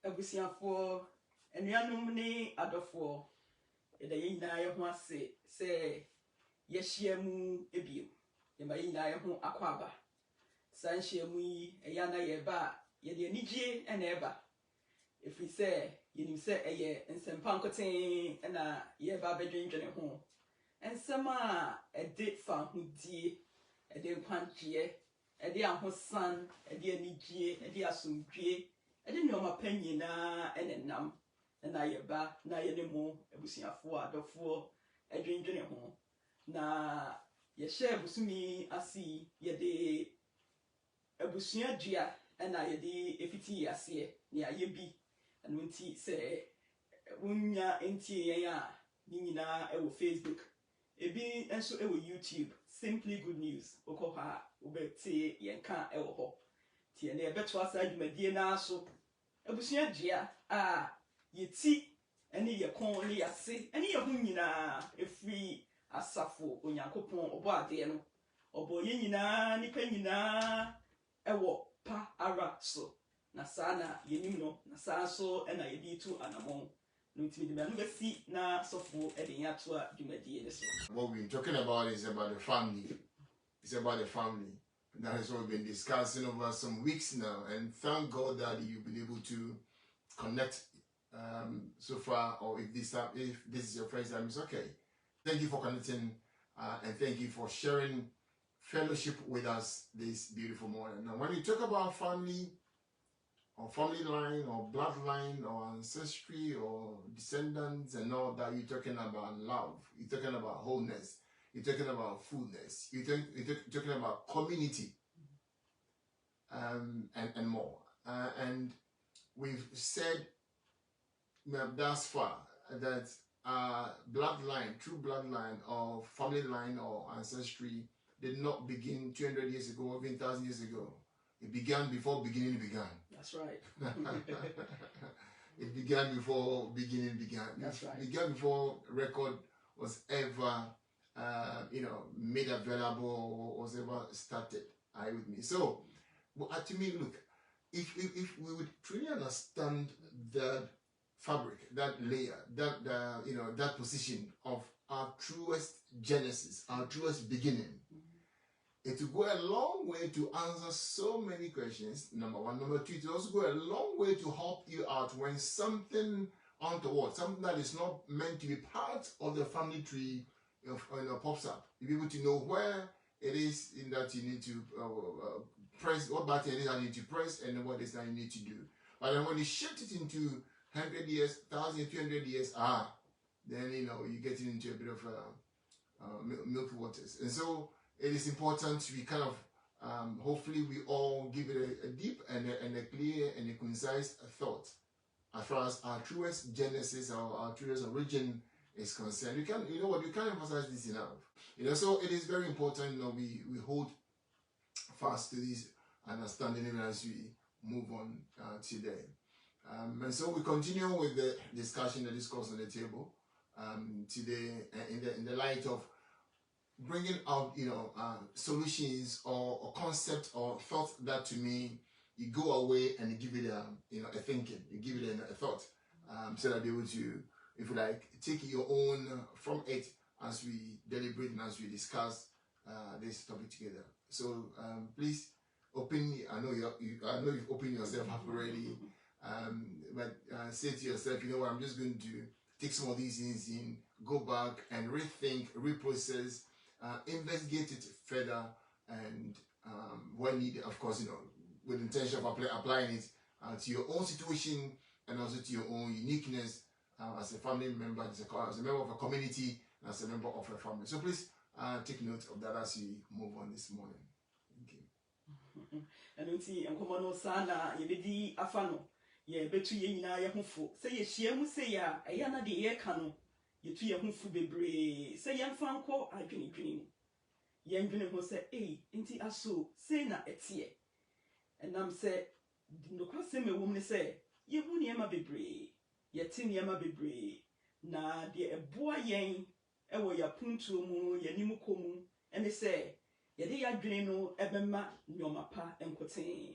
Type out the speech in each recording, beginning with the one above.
Abusiafo enuanum ne adofo eda yina ye ho ase se ye hia mu ebiem ye ma yina ye ho akwaba san hia mu yi eya na ye ba ye de anigye na eba efri se yenim se eye nsempa nkoten na ye ba bedwendwene ho ensema ede fa hodie ede nkwantie ede ahosan ede anigye ede asomdwie ede nyoma panyina enenam na yeba na ye nemu abusiafo adofo edwendwene ho na ye share busumi asi ye de abusua dua na ye de efiti ase ne aye bi anu nti se wunya ntie yen a ni nyina e wo Facebook ebi enso e wo YouTube simply good news okoha obeti yenka e wo ho tie na ebeto asa adwumadie na so abusua dua a yeti ene ye kon ne yase ene ye hu nyina efri asafo onyankopon obo ade no obo ye nyina nipa nyina ewo pa ara so na sana yenim no na saa so ena ye di tu anamon no ntimi de me no besi na sofo e de yato a dwumadie ne so. What we're talking about is about the family. It's about the family. That is what we've been discussing over some weeks now, and thank God that you've been able to connect so far, or if this is your first time, it's okay. Thank you for connecting and thank you for sharing fellowship with us this beautiful morning. Now, when you talk about family or family line or bloodline or ancestry or descendants and all that, you're talking about love, you're talking about wholeness, you're talking about fullness, you're talking about community and more. And we've said thus far that bloodline, true bloodline or family line or ancestry did not begin 200 years ago or even 1,000 years ago. It began before beginning began. That's right. It began before beginning began. That's right. It began before record was ever, made available or was ever started. Are you with me? So, to me, look, if we would truly understand that fabric, that layer, that position of our truest genesis, our truest beginning, it will go a long way to answer so many questions, number one. Number two, it will also go a long way to help you out when something untoward, something that is not meant to be part of the family tree pops up. You'll be able to know where it is in that you need to press, what button it is that you need to press, and what it is that you need to do. But then when you shift it into 100 years, 1,000, 200 years, then you get into a bit of milky waters. And so it is important we kind of, hopefully we all give it a deep and a clear and a concise thought as far as our truest genesis or our truest origin is concerned. You can't emphasize this enough. So it is very important, we hold fast to this understanding even as we move on today. And so we continue with the discussion, the discourse on the table today in the light of bringing out, solutions or concepts or thoughts that to me, you go away and you give it a thinking, you give it a thought, so that you're able to, if you like, take your own from it as we deliberate and as we discuss this topic together. So please open. I know you've opened yourself up already, but say to yourself, what, I'm just going to take some of these things in, go back and rethink, reprocess, investigate it further, and when needed, of course, with the intention of applying it to your own situation and also to your own uniqueness as a family member, as a member of a community, and as a member of a family. So please take note of that as we move on this morning. Thank you. And you see, I'm coming on sana. You be afano. Ye betu ye nyina ye hofo. Say ye hia mu say ya. Eya na de ye ka no. Ye tu ye hofo bebre. Say ye mfa nko adwenedwene mu. Ye ndwene ho say, nti aso say na etie. Enam say no kwase me wom ne say ye hu ne ma bebre. Ye ti ne ma bebre. Na de eboa yen ewo ya puntu mu ye nimu komu ene say yede ya dwene no ebema nyoma pa enkoten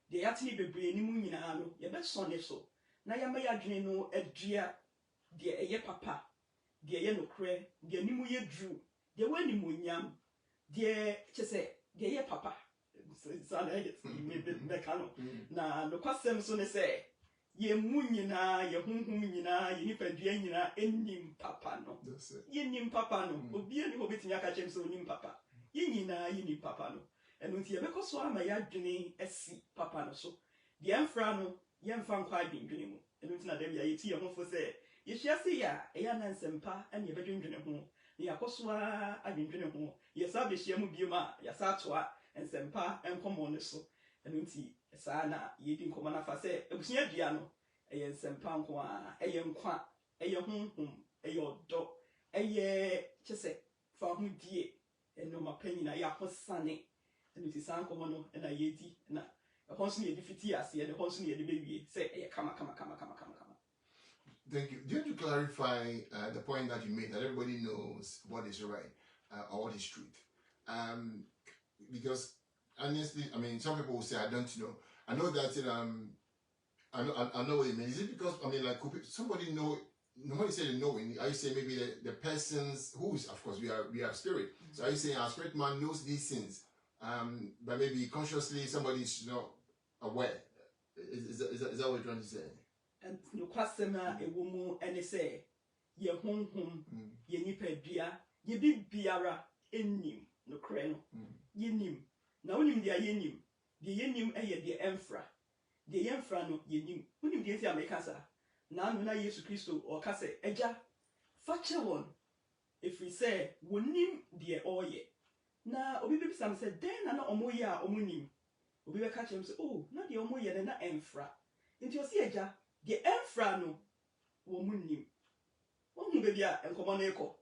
de yatini bebre ni mu nyina no ye be so ne so na yama ya adwene no adua de eye papa de eye nokre de animu ye dru de wani monyam de chese de eye papa sana me kano na no kwasem so ne se ye munyina ye hunhum nyina ye nipadua nyina enim papa no ye nim papa no obi ani ho betimi aka chem so nim papa ye nyina ye nim papa no enu nti ye bekoso ama ya dwene asi papa no so de emfra no ye mfa nkwa adwendwene mu enu nti na da bia ye ti ye ho fo se ye hyiase ya eya nansempa ene ye bedwendwene ho ne yakoso adwendwene ho ye sa be hia mu bioma ya sa toa ensempa enkomo ne so enu nti saa na ye di nkoma na fa se ebusia dua no eye nsempa nko a eye nkwa eye honhom eye odo eye chese fa ho die eno mapanyina ya hosane enu ti saa nkoma no na ye di na honso ye di fiti ase ne honso ye di bewie se eye kama. Thank you. Just to clarify the point that you made, that everybody knows what is right or what is truth. Because honestly, I mean, some people will say, I don't know. I know that, I know what you mean. Is it because, I mean, like, somebody know, nobody said knowing, are you saying maybe the persons, who is, of course, we are spirit. So are you saying our spirit man knows these things, but maybe consciously somebody is not aware? Is that what you're trying to say? And no kwasema ewomu ene se ye honhom ye nipadua ye bibiara enim no kre no ye nim na wonim dia ye nim de ye nim eye de emfra de ye emfra no ye nim wonim de enti America sa na anu na Yesu Kristo o ka se eja fache won if we say wonim de oye na obi bibisam se den na omoye a omunim obi be ka chem se oh na de omoye na emfra enti o se eja de emfra no wo munim wo hu be bia enkomo na eko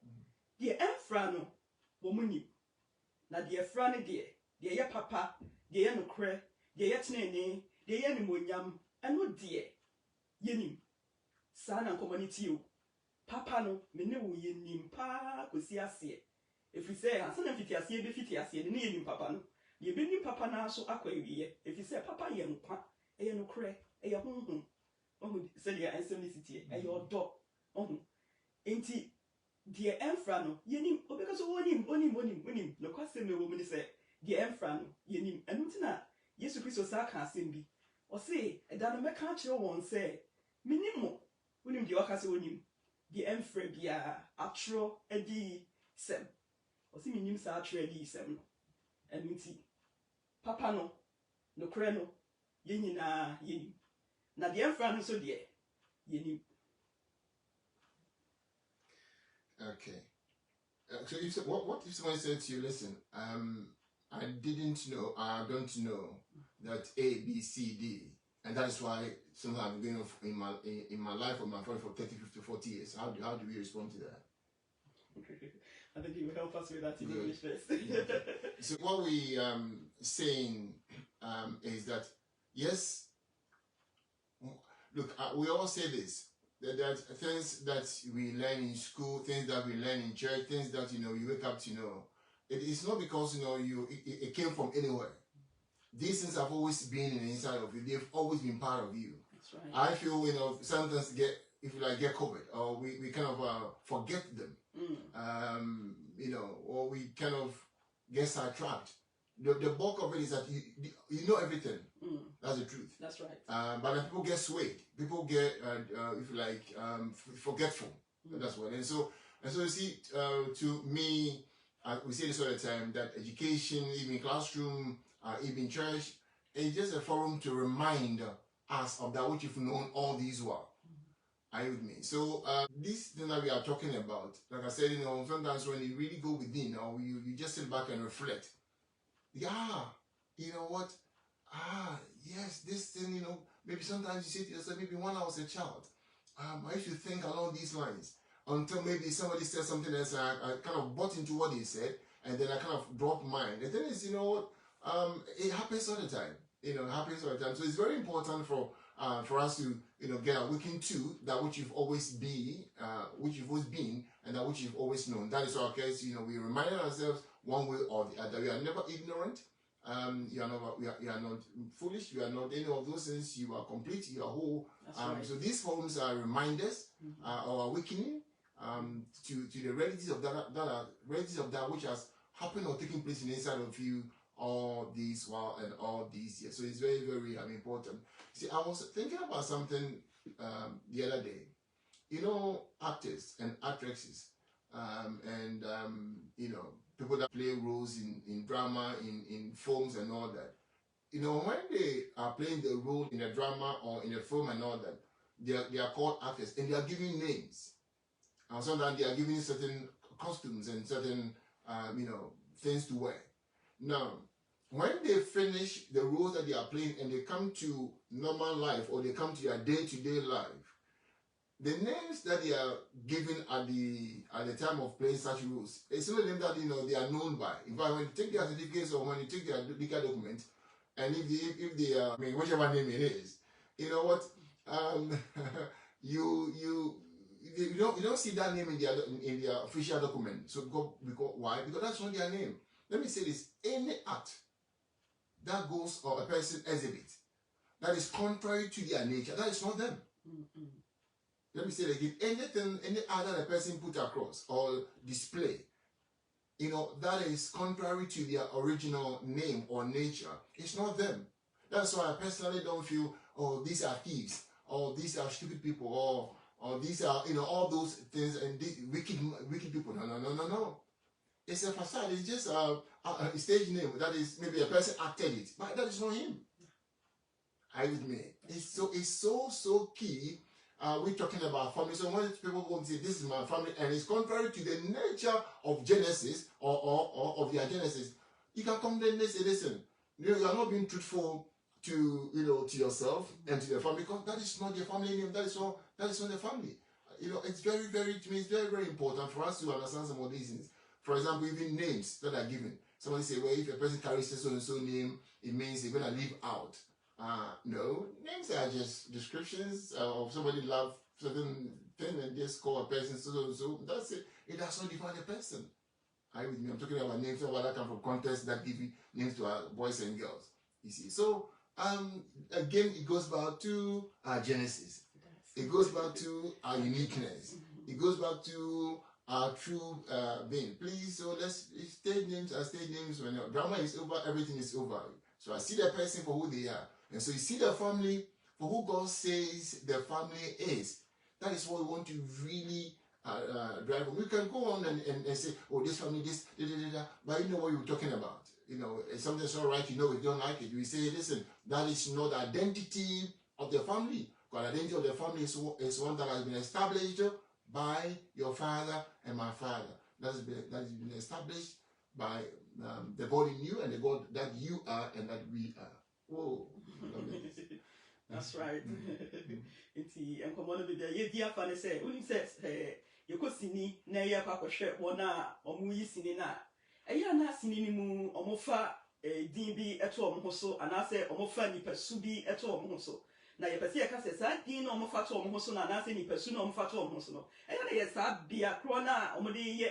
de emfra no wo munim na de efra ne de ye papa de ye nokre de ye tenene de ye nimonyam eno de yenim sa na community o papa no me ne wo yenim pa kosi ase efi se ansa na fiti ase be fiti ase ne yenim papa no ye be nim papa na so akwa ewiye efi se papa ye nkwa ye nokre ye honhom ohun se dia ensemicity e your dog ohun enti die emfra no yenim obeka so onim no kwase me wo mu ni se die emfra no yenim enu ti na Yesu Kristo sa ka asem bi o se eda no meka kire won se minimo onim die okase onim die emfra bia atro edi sem o se minim sa atro edi sem no enu ti papa no no kre no yenyina yenim na de emfra no so de yenim. Okay. So if what if someone said to you, listen, I didn't know, I don't know that A, B, C, D, and that is why sometimes I've been in my life or my family for 30, 50, 40 years. How do we respond to that? I think you will help us with that in English first. Okay. So what we saying is that yes, look, we all say this. That things that we learn in school, things that we learn in church, things that you wake up to know. It is not because it came from anywhere. These things have always been in the inside of you. They've always been part of you. That's right. I feel sometimes get covered, or we kind of forget them. Or we kind of get sidetracked. The bulk of it is that you know everything. That's the truth. That's right. But then people get swayed. People get, forgetful. That's what. And so you see, to me, we say this all the time, that education, even classroom, even church, is just a forum to remind us of that which you've known all these while. Are you with me? So this thing that we are talking about, like I said, sometimes when you really go within, or you just sit back and reflect. Yeah, you know what? Yes, this thing, maybe sometimes you say to yourself, maybe when I was a child, I used to think along these lines until maybe somebody said something else, and I kind of bought into what they said, and then I kind of dropped mine. The thing is, it happens all the time. It happens all the time. So it's very important for us to, get awakened to that which you've always been, and that which you've always known. That is our case. We reminded ourselves one way or the other. We are never ignorant. You are not, you are not foolish. You are not any of those things. You are complete. You are whole. Right. So these poems are reminders or awakening to the realities of that which has happened or taken place inside of you all these while and all these years. So it's very, very important. See, I was thinking about something the other day. You know, actors and actresses, you know, people that play roles in drama, in films and all that. You know, when they are playing the role in a drama or in a film and all that, they are called actors and they are given names. And sometimes they are given certain costumes and certain, you know, things to wear. Now, when they finish the roles that they are playing and they come to normal life or they come to their day-to-day life, the names that they are given at the time of playing such roles, it's only them that, you know, they are known by. In fact, when you take their certificates or when you take their legal document, and if they are, I mean, whichever name it is, you know what, you don't see that name in their official document. So because why? Because that's not their name. Let me say this: any act that goes or a person exhibits that is contrary to their nature, that is not them. Let me say it again: anything, any act that a person put across or display, you know, that is contrary to their original name or nature, it's not them. That's why I personally don't feel, oh, these are thieves, or these are stupid people, or these are, you know, all those things, and these wicked people. No. It's a facade. It's just a stage name. That is, maybe a person acted it, but that is not him. Are you with me? It's so key. We're talking about family. So when people want to say, this is my family, and it's contrary to the nature of Genesis or of their Genesis, you can come then and say, listen, you are not being truthful to, you know, to yourself and to your family, because that is not your family name. That is not the family. You know, it's very, very, to me, it's very, very important for us to understand some of these things. For example, even names that are given. Somebody say, well, if a person carries a so-and-so name, it means they're going to live out. No, names are just descriptions of somebody love certain thing and just call a person so. That's it. It does not define a person. Are you with me? I'm talking about names that come from context that give you names to our boys and girls. You see. So again, it goes back to our Genesis. It goes back to our uniqueness. It goes back to our true being. Please, so let's stage names are stage names. When drama is over, everything is over. So I see the person for who they are. And so you see the family for who God says the family is. That is what we want to really drive on. We can go on and say, oh, this family, this, but you know what you're talking about. You know, if something's not right, you know, if you don't like it. We say, listen, that is not the identity of the family. Because the identity of the family is one that has been established by your father and my father. That has been established by the God in you and the God that you are and that we are. Whoa. That's right. It's and come on with the dear fan say, when he says, you could see me, nay, a papa shirt, one or movie singing na. A yana sinimu, or mofa, a DB at home hoso, and I say, or mofa ni persubi at home hoso. Na ye pese ka se sa din no mo fa to mo so na na se ni pesu no mo fa to mo so no e na ye sa bia kro na o mo de ye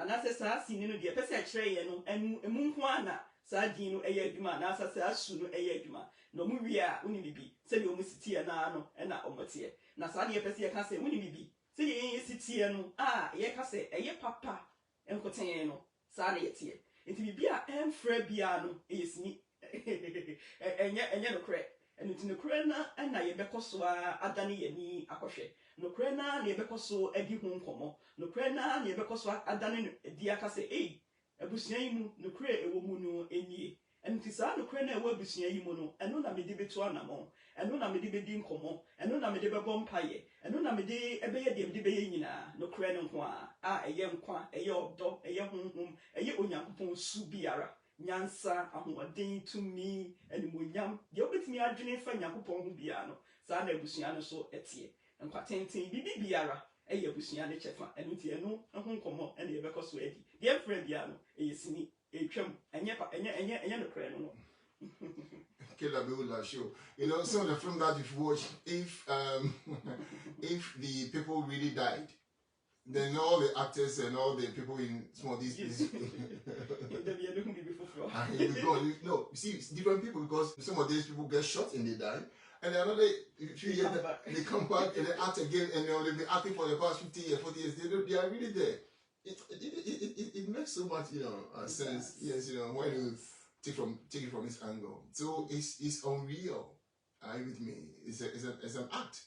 na se sa sini no de pese a kire ye no emu nko ana sa din no e ye adwuma na sa su no e ye adwuma no mu wi a uni bibi se de o mu sitie na no e na o mo tie na sa de ye pese ka se uni bibi se de ye sitie no ye ka se e ye papa enkoten no sa na ye tie enti bibi a emfra bia no e ye sini enye no kre and it's no crena and I becoso adani yeni akoshe. No crena ne becoso edi home como. No crena ne becoso adani diakase a busiamu no cre a woman any. And tisa no crena will be siamuno, and no namidi betuanamo, and no namidi bedin como, and no namidi bompaye, and no namidi ebea de beina, no crena a young qua, a your dog, a young home, a young subiara. Nyansa ahoɔden to me and munyam de obetimi adwene fa Yakopɔn ho bia no saa na abusua no so etie nkwatenten bibi biara ɛyɛ abusua ne kyɛfa ɛno tie no ho nkɔmɔ ɛna yɛbɛkɔ so adi de mfrɛ bia no ɛyɛ sini etwam ɛnyɛ no kra no Killer show. You know, some of the film that you've watched, if if the people really died, then all the actors and all the people in some of these places. No, you see, it's different people because some of these people get shot and they die. And another few years they come back and they act again and they've been acting for the past 50 years, 40 years. They are really there. It makes so much, sense. Yes, when you take it from this angle. So it's unreal. Are you with me? It's an act.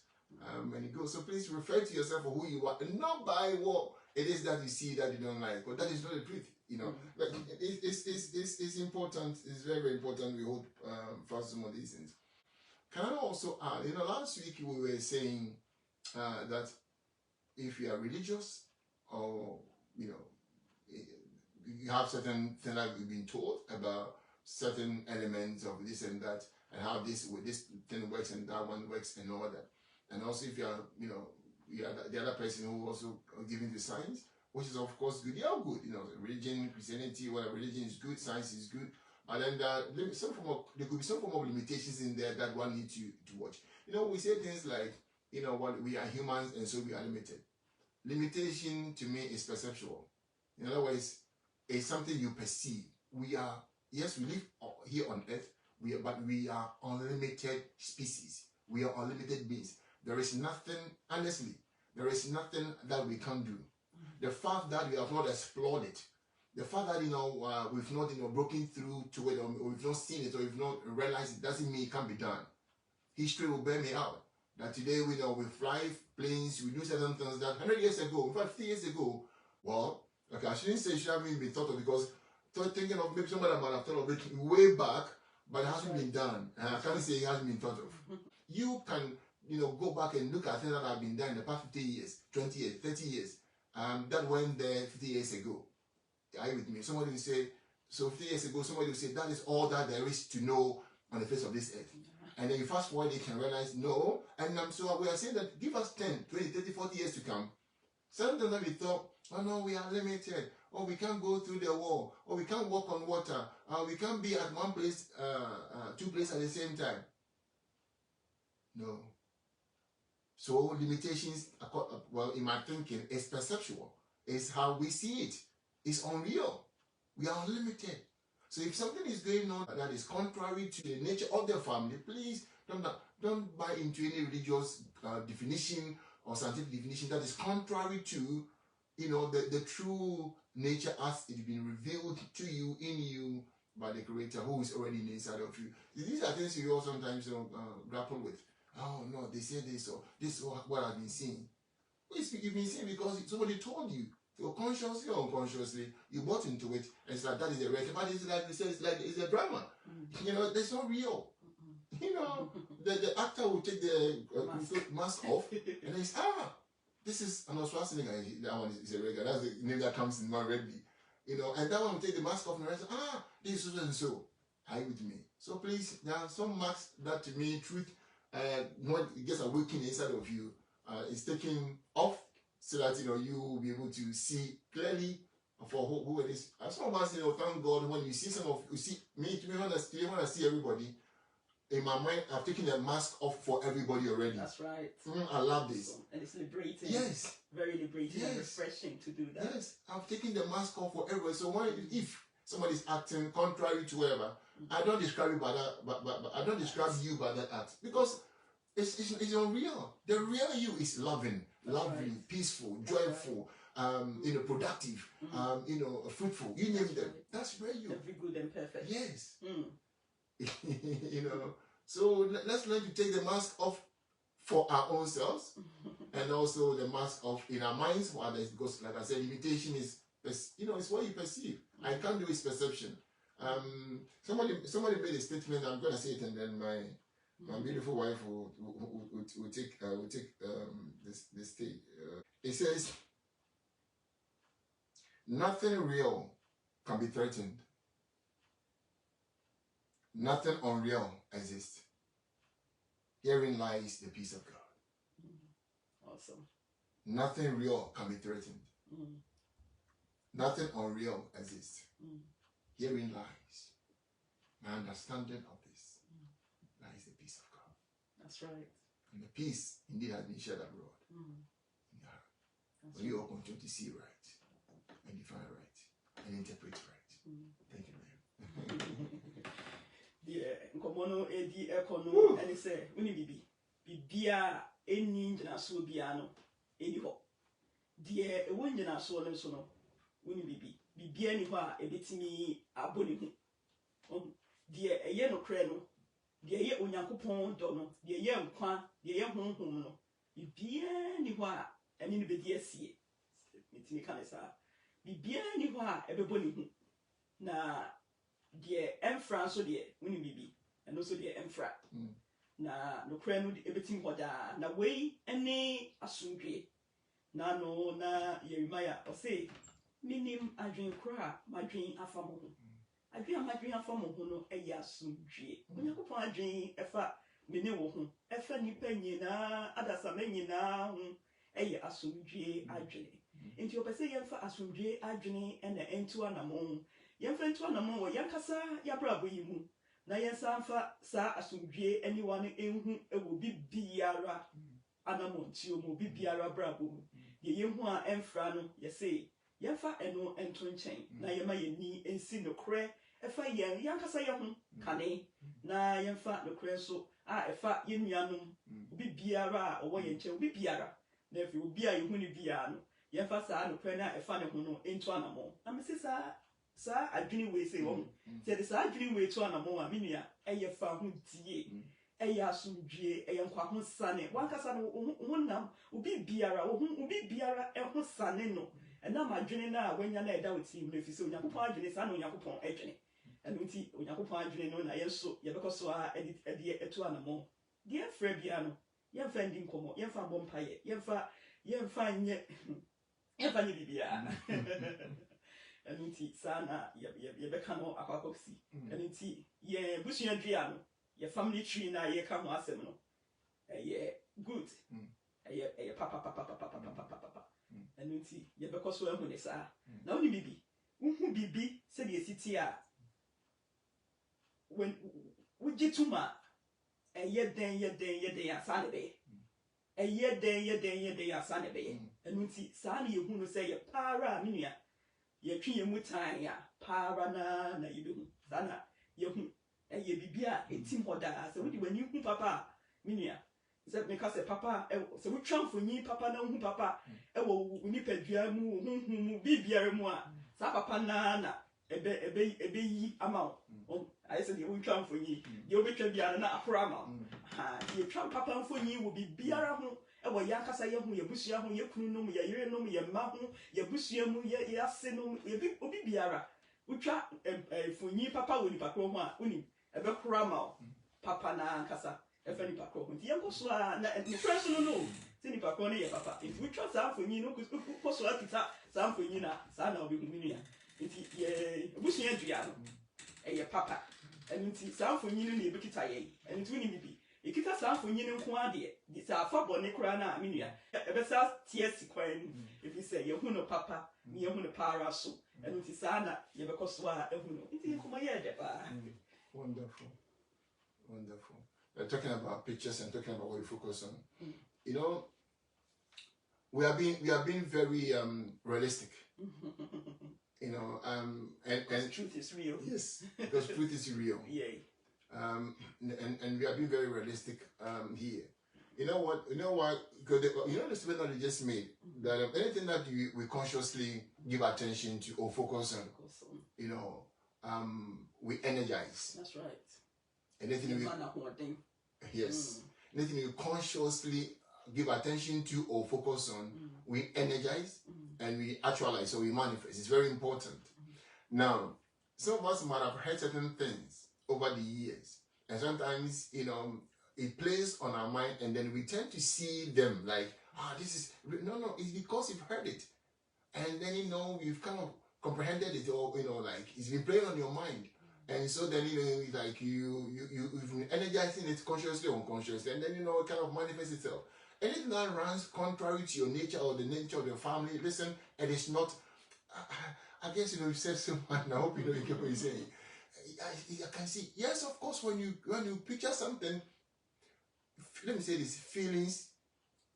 When you go, so please refer to yourself for who you are, and not by what it is that you see that you don't like. But that is not the truth, But it's important. It's very, very important. We hold fast some of these things. Can I also add? Last week we were saying that if you are religious or you have certain things that we've been told about certain elements of this and that, and how this thing works and that one works and all that. And also if you are, you are the other person who also giving the signs, which is of course good. They are good, religion, Christianity, whatever religion is good, science is good. And then there could be some form of limitations in there that one needs to watch. We say things like, what we are humans and so we are limited. Limitation to me is perceptual. In other words, it's something you perceive. We live here on earth, but we are unlimited species. We are unlimited beings. There is nothing, honestly, that we can't do. The fact that we have not explored it, the fact that we've not broken through to it, or we've not seen it, or we've not realized it, doesn't mean it can't be done. History will bear me out that today we fly planes, we do certain things that 100 years ago, in fact 50 years ago, I shouldn't say it should have been thought of, because thinking of maybe somebody might have thought of it way back, but it hasn't been done. And I can't say it hasn't been thought of. You can go back and look at things that have been done in the past 50 years, 20 years, 30 years. That went there 50 years ago. Are you with me? Somebody will say, so 50 years ago, somebody will say, that is all that there is to know on the face of this earth. And then you fast forward, you can realize, no. And so we are saying that give us 10, 20, 30, 40 years to come. Sometimes we thought, oh no, we are limited. Oh, we can't go through the wall. Oh, we can't walk on water. We can't be at one place, two places at the same time. No. So limitations, in my thinking, is perceptual. It's how we see it. It's unreal. We are unlimited. So if something is going on that is contrary to the nature of the family, please don't buy into any religious definition or scientific definition that is contrary to the true nature as it's been revealed to you, in you, by the Creator who is already inside of you. These are things you all sometimes grapple with. Oh no, they say this, or this is what I've been seeing. You've been seeing because somebody told you. So consciously or unconsciously, you bought into it, and it's like that is a record. But it's like we say, it's a drama. It's not real. The actor will take the mask off, and he's this is an Schwarzenegger. That one is a regular. That's the name that comes in my readily. And that one will take the mask off, and I say, this is so and so. Are you with me? So please, there are some masks that to me, truth, when it gets awakened inside of you, is taken off, so that you will be able to see clearly for who it is. As some of us, thank God, when you see me, to be honest, when I see everybody, in my mind, I've taken the mask off for everybody already. That's right. I love this. And it's liberating. Yes. Very liberating and refreshing to do that. Yes. I've taken the mask off for everybody. So if somebody's acting contrary to whatever, I don't describe you by that, but I don't describe you by that act, because it's unreal. The real you is loving, lovely, peaceful, joyful, productive, fruitful. You name them. That's real you. Every good and perfect. Yes. So let's learn to take the mask off for our own selves, and also the mask off in our minds for others, because like I said, limitation is it's what you perceive. I can't do is perception. Somebody made a statement. I'm gonna say it, and then my beautiful wife will take this stage. It says, nothing real can be threatened. Nothing unreal exists. Herein lies the peace of God. Awesome. Nothing real can be threatened. Nothing unreal exists. Herein lies my understanding of this. Lies the peace of God. That's right. And the peace indeed has been shared abroad. when you all continue to see right and define right and interpret right. Thank you, ma'am. The Nkomono edi ekono and say, Winnie Bibia any so biano, any ho. Dear a winjina so and so no, Winnie Bibia any wa a bit me a bonny. Dear a yellow crano, dear ye unyakupon dono, dear young quan, dear young home no. Bibia any wa and in the dear see. It's me can say. Bibia any wa a bonny. Na dear M. France, so dear, Winnie Bibi, and also dear M. Fra. Na no crano everything wada, na way any assumption. Na no, na Yeremiah, or say, Minim, I drink cra, my dream afamo. I dream my dream afamo, no, a yasumji. When you go dream, a fat, Miniwo, a funny penny na, Adasameni na, a asumji, I dream. Into your passay for asumji, I dream, and the end to an among. Yan friend to an among, Yankasa, Yabrabu. Na yansanfa sa asumdwe anyone in whom it will be biara anamonti o mo bi biara brabo ye hu a emfra no ye say yemfa eno ento nchen na yema ye ni ensi no kre efa ye yankasa ye ho kane na yemfa no kre so a efa ye nuanom obi biara owo ye nchen obi biara na efi obi a ye hu ni biara no yemfa sa no kre na efa ne ho no ento anamo na mesisa sa adwini we say won say the sa adwini we to anamo a menua eye fa ho die eye asumdwie eye nkwa ho sane wankasa no honam obi biara obi biara ho sane no na ma adwini na wanya na eda woti mu efi say onyankopon adwini sa na onyankopon adwini eno nti onyankopon adwini no na yeso ye bekoso a edi eto anamo die fra bia no ye fa ndi nkomo ye fa bompaye ye fa nye bibia Anunti sana ye bekano akwakoksi anunti ye busua dua no ye family tree na ye ka ho asem no ye good ye papa anunti ye bekoso ehu ne sa na oni bibi uhu bibi se de siti a when wujituma ye den asane be ye den asane be anunti sana ye hu no se ye para minua ye twi ye mutan ya para na yibehu sana ye hu ye bibia etim hoda se wodi wani hu papa minia se me ka se papa se wo twamfonyi papa na hu papa wo nipadua mu hu mu bibiare mu a sa papa na ebe yi ama o ayi se de wo twamfonyi ye obetwa bia na akora ama ha ye twam papa mfonyi wo bibiara hu ewo yankasa ye hu ye busua hu ye kunu nom ye yire nom ye ma hu ye busua mu ye ase nom ye obi biara utwa fonyi papa wo ni pakro hu a uni ebe kura ma papa na ankasa efe ni pakro hu nti ye nkoso a na ni fresh no ti ni pakro ne ye papa if we twa sa fonyi no koso atita sa fonyi na sa na obi hu minu ya nti ye busua dua no ye papa nti sa fonyi no na ebekita ye nti uni bibi ikita sa fonyi no nko ade di sa fa bone kura na menua ebe sa tie sikwan if you say ye hu no papa ni ye hu no para so nti sa na ye bekoso a ehu no nti kuma ye de ba. Wonderful. We're talking about pictures and talking about what we focus on. You know, we are being very realistic. You know, and truth is real. Yes, because truth is real. Yeah. And we are being very realistic here. You know what? Because the statement that you just made, that anything that we consciously give attention to or focus on, you know, we energize. That's right. Anything anything you consciously give attention to or focus on, we energize and we actualize, so we manifest. It's very important. Now, some of us might have heard certain things over the years, and sometimes, you know, it plays on our mind, and then we tend to see them like, this is no, it's because you've heard it, and then, you know, you've kind of comprehended it, or, you know, like it's been playing on your mind, and so then, you know, like you've been energizing it consciously or unconsciously, and then, you know, it kind of manifests itself. Anything that runs contrary to your nature or the nature of your family, listen, it is not. I guess, you know, you said so much, and I hope you know you get what you're saying. I can see, yes, of course, when you picture something, let me say this, feelings,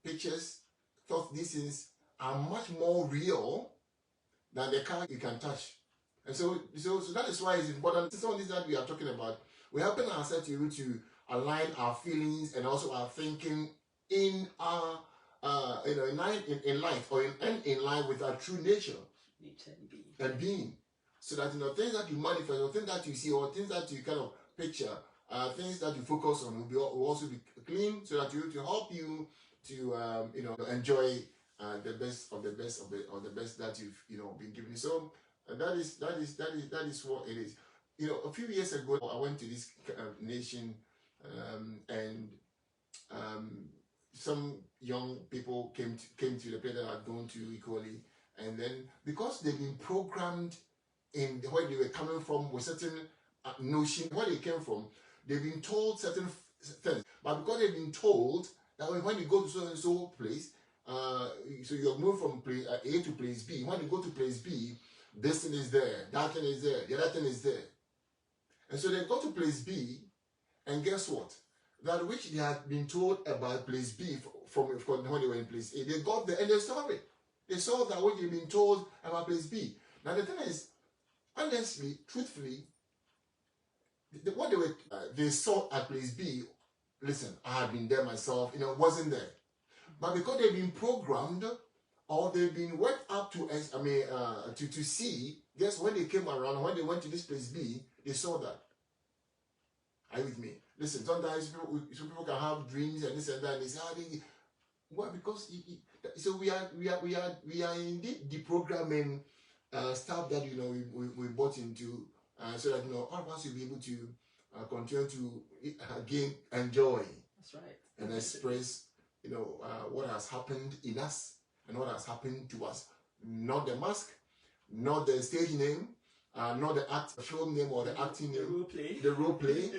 pictures, thoughts, these things are much more real than the car you can touch. And so that is why it's important. Some of these that we are talking about, we're helping ourselves to be able to align our feelings and also our thinking in our in line or in line with our true nature and being. So that things that you manifest or things that you see or things that you kind of picture, things that you focus on will also be clean, so that to help you to enjoy the best of the best of the best that you've been given. So that is what it is. A few years ago I went to this nation and some young people came to the place that I'd gone to equally, and then because they've been programmed in where they were coming from with certain notion where they came from, they've been told certain things, but because they've been told that when you go to so and so place, so you're moving from place A to place B. When you go to place B, this thing is there, that thing is there, the other thing is there, and so they go to place B, and guess what? That which they had been told about place B from when they were in place A, they got there and they saw it. They saw that what they've been told about place B. Now the thing is, honestly, truthfully, what they saw at place B, listen, I had been there myself, wasn't there. But because they've been programmed or they've been worked up to see, guess when they came around, when they went to this place B, they saw that. Are you with me? Listen, sometimes some people can have dreams and this and that, and they say, well, because so we are indeed deprogramming stuff that we bought into, so that all of us will be able to continue to again enjoy. That's right. And express what has happened in us and what has happened to us. Not the mask, not the stage name, not the film name or the acting name. The role play.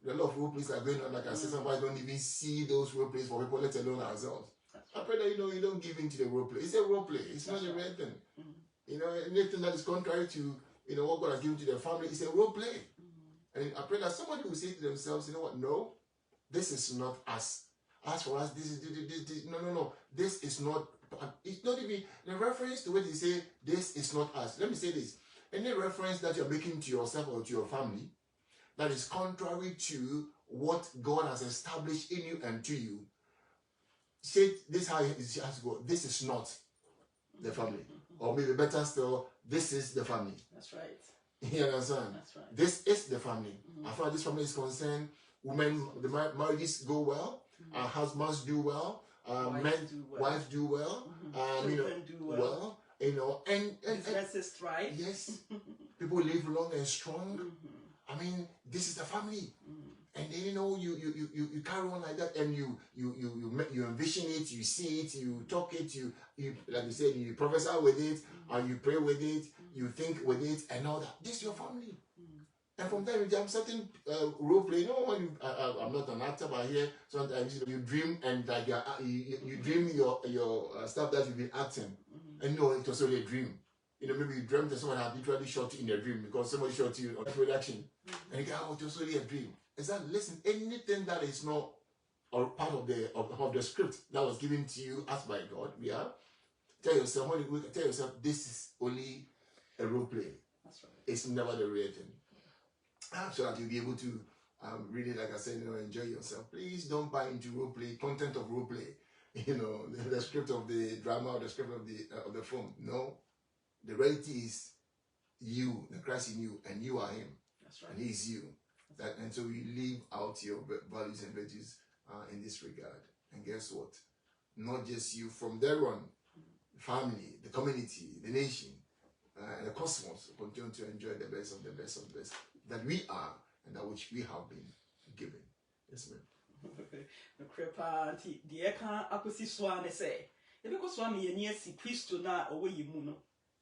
A lot of role plays are going on. Like I said, somebody don't even see those role plays for people, let alone ourselves. I pray that you don't give into the role play. It's a role play. It's not a real thing. Anything that is contrary to what God has given to their family is a role play. And I pray that somebody will say to themselves, you know what? No, this is not us. As for us, this is no. This is not. It's not even the reference to what they say. This is not us. Let me say this: any reference that you're making to yourself or to your family that is contrary to what God has established in you and to you, say this how it has to go. This is not the family, or maybe better still, this is the family. That's right. You understand? That's right. This is the family. As far as this family is concerned, women, the marriages go well. Husbands do well. Wives do well. Children do well. And businesses thrive. Yes, people live long and strong. I mean, this is the family, and then you carry on like that, and you envision it, you see it, you talk it, you like you said, you prophesy with it, and you pray with it, you think with it, and all that. This is your family. And from time to time, certain role play. When I'm not an actor, but here sometimes you dream and like you dream your stuff that you've been acting, and it was only a dream. Maybe you dreamt that someone had literally shot you in a dream because somebody shot you on production, and you go, it was only a dream. Is that, listen, anything that is not or part of the script that was given to you as by God, tell yourself this is only a role play. That's right. It's never the real thing. So that you'll be able to really, like I said, enjoy yourself. Please don't buy into role play, content of role play. The script of the drama or the script of the film. No. The reality is you, the Christ in you, and you are Him. That's right. And He is you. And so we live out your values and virtues in this regard. And guess what? Not just you, from there on, family, the community, the nation, and the cosmos continue to enjoy the best of the best of the best that we are and that which we have been given. Yes, ma'am. The crepa the eka akosi swa ne se. Ebe ko swa me ye si Kristo na owo yimu no.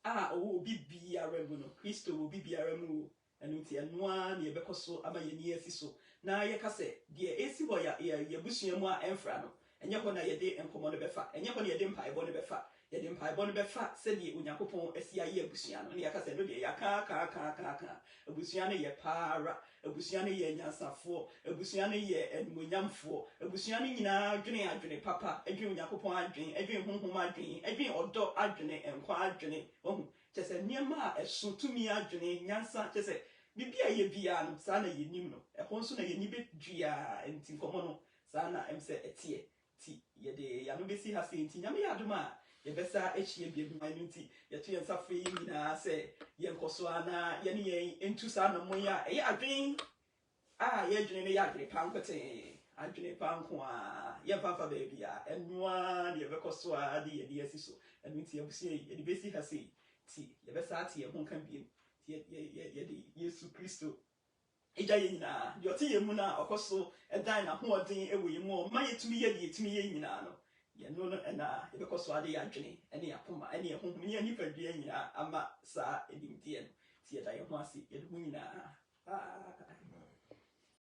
Owo bibi aremu no. Kristo wo bibi aremu. Enu ti anoa ne ebe ko so ama ye ni asi so. Na ye ka se de esi bo ya busuamu a emfra no. ɛnyɛ hɔ na yɛde nkɔmmɔ no bɛfa ɛnyɛ hɔ na yɛde mpaebɔ no bɛfa yɛde mpaebɔ no bɛfa sɛdeɛ onyankopɔn asi ayɛ abusua no ne yɛka sɛ no deɛ yɛaka abusua no yɛ paara abusua no yɛ nyansafoɔ abusua no yɛ animonyamfoɔ abusua no nyinaa dwene adwene papa adwene onyankopɔn adwene adwene honhom adwene adwene ɔdɔ adwene nkwa adwene wahu kyɛ sɛ nneɛma a ɛso tumi adwene nyansa kyɛ sɛ biribi a yɛ biara no saa na yɛnim no ɛhɔ nso na yɛni bɛdua nti nkɔmmɔ no saa na ɛm sɛ ɛteɛ ti yɛde yɛano bɛsi ha sɛ nti nyame yɛ adom a yɛbɛsa ahyia biabima no nti yɛto yɛn nsa frɛ yi nyinaa sɛ yɛnkɔ so a na yɛne yɛn ntu saa nammɔ yi a ɛyɛ adwene a yɛadwene no yɛ adwene pa nkotee adwene pa nko a yɛmfafa baabi a ɛnoa ne yɛbɛkɔ so a de yɛde asi so ɛno nti abusua yi yɛde bɛsi ha sɛ ti yɛbɛsa ate yɛn ho nka biam ti yɛde yesu kristo Ija yina, yoti yemuna, okoso, edina, huodin, ewe mo, mayetumi ye, yetumi ye yina, no. Yeno, and because wadi ajini, any apuma, any home, any pedina, ama sa, edim dien, see a diamasi, edwina.